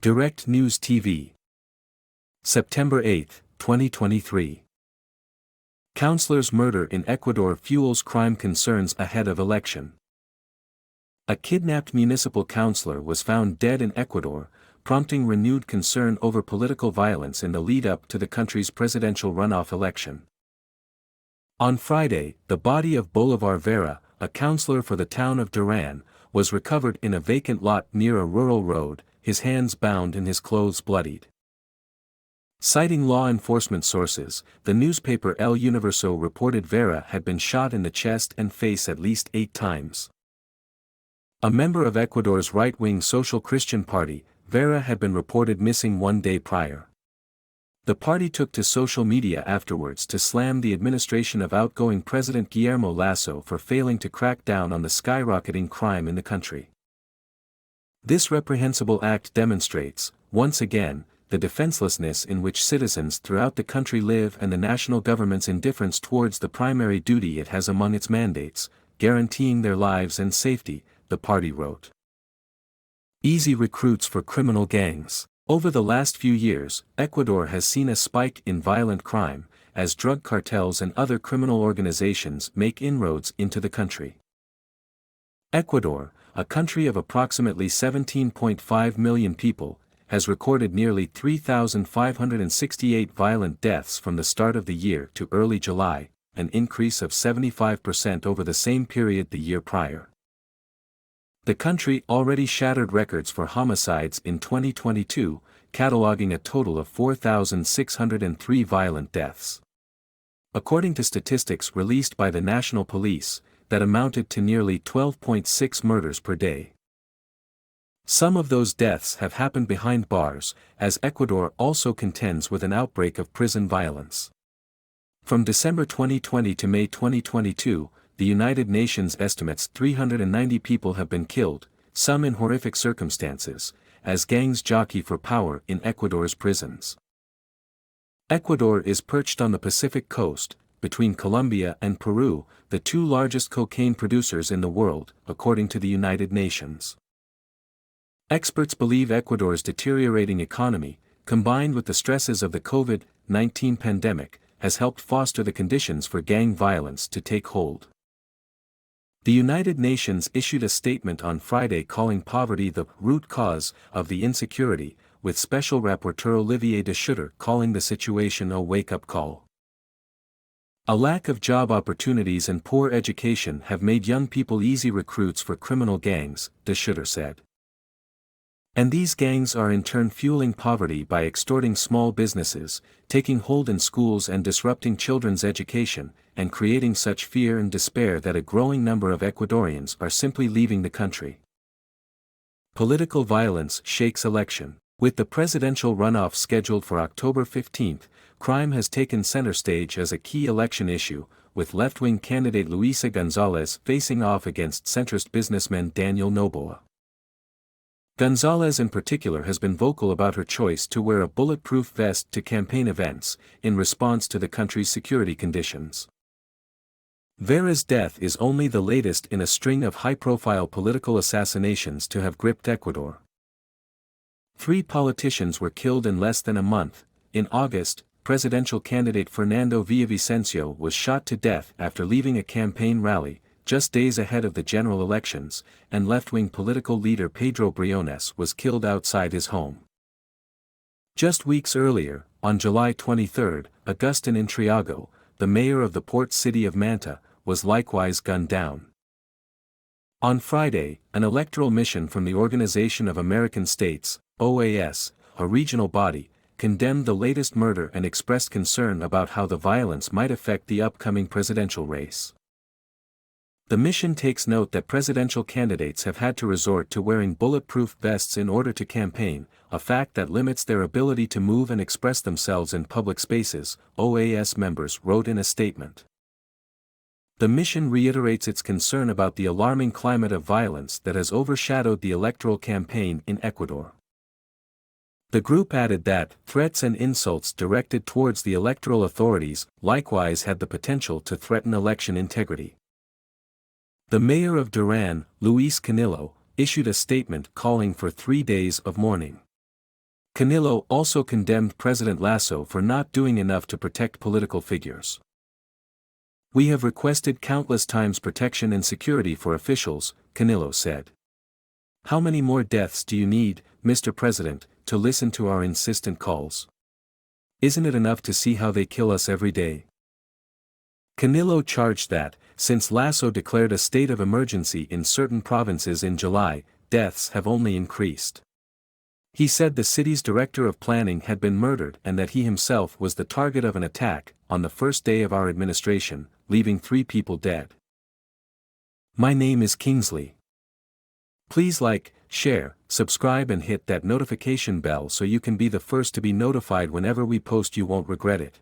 Direct News TV. September 8, 2023. Councillor's murder in Ecuador fuels crime concerns ahead of election. A kidnapped municipal councillor was found dead in Ecuador, prompting renewed concern over political violence in the lead-up to the country's presidential runoff election. On Friday, the body of Bolivar Vera, a councillor for the town of Duran, was recovered in a vacant lot near a rural road, his hands bound and his clothes bloodied. Citing law enforcement sources, the newspaper El Universo reported Vera had been shot in the chest and face at least 8 times. A member of Ecuador's right-wing Social Christian Party, Vera had been reported missing 1 day prior. The party took to social media afterwards to slam the administration of outgoing President Guillermo Lasso for failing to crack down on the skyrocketing crime in the country. This reprehensible act demonstrates, once again, the defenselessness in which citizens throughout the country live and the national government's indifference towards the primary duty it has among its mandates, guaranteeing their lives and safety, the party wrote. Easy recruits for criminal gangs. Over the last few years, Ecuador has seen a spike in violent crime, as drug cartels and other criminal organizations make inroads into the country. Ecuador, a country of approximately 17.5 million people, has recorded nearly 3,568 violent deaths from the start of the year to early July, an increase of 75% over the same period the year prior. The country already shattered records for homicides in 2022, cataloging a total of 4,603 violent deaths. According to statistics released by the National Police, that amounted to nearly 12.6 murders per day. Some of those deaths have happened behind bars, as Ecuador also contends with an outbreak of prison violence. From December 2020 to May 2022, the United Nations estimates 390 people have been killed, some in horrific circumstances, as gangs jockey for power in Ecuador's prisons. Ecuador is perched on the Pacific coast, between Colombia and Peru, the 2 largest cocaine producers in the world, according to the United Nations. Experts believe Ecuador's deteriorating economy, combined with the stresses of the COVID-19 pandemic, has helped foster the conditions for gang violence to take hold. The United Nations issued a statement on Friday calling poverty the root cause of the insecurity, with Special Rapporteur Olivier de Schutter calling the situation a wake-up call. A lack of job opportunities and poor education have made young people easy recruits for criminal gangs, de Schutter said. And these gangs are in turn fueling poverty by extorting small businesses, taking hold in schools and disrupting children's education, and creating such fear and despair that a growing number of Ecuadorians are simply leaving the country. Political violence shakes election. With the presidential runoff scheduled for October 15, crime has taken center stage as a key election issue, with left-wing candidate Luisa González facing off against centrist businessman Daniel Noboa. González in particular has been vocal about her choice to wear a bulletproof vest to campaign events, in response to the country's security conditions. Vera's death is only the latest in a string of high-profile political assassinations to have gripped Ecuador. 3 politicians were killed in less than a month. In August, presidential candidate Fernando Villavicencio was shot to death after leaving a campaign rally, just days ahead of the general elections, and left-wing political leader Pedro Briones was killed outside his home. Just weeks earlier, on July 23, Agustin Intriago, the mayor of the port city of Manta, was likewise gunned down. On Friday, an electoral mission from the Organization of American States, OAS, a regional body, condemned the latest murder and expressed concern about how the violence might affect the upcoming presidential race. The mission takes note that presidential candidates have had to resort to wearing bulletproof vests in order to campaign, a fact that limits their ability to move and express themselves in public spaces, OAS members wrote in a statement. The mission reiterates its concern about the alarming climate of violence that has overshadowed the electoral campaign in Ecuador. The group added that threats and insults directed towards the electoral authorities likewise had the potential to threaten election integrity. The mayor of Duran, Luis Canillo, issued a statement calling for 3 days of mourning. Canelo also condemned President Lasso for not doing enough to protect political figures. "We have requested countless times protection and security for officials," Canelo said. "How many more deaths do you need, Mr. President, to listen to our insistent calls? Isn't it enough to see how they kill us every day?" Canelo charged that, since Lasso declared a state of emergency in certain provinces in July, deaths have only increased. He said the city's director of planning had been murdered and that he himself was the target of an attack on the first day of our administration, leaving 3 people dead. My name is Kingsley. Please like, share, subscribe and hit that notification bell so you can be the first to be notified whenever we post. You won't regret it.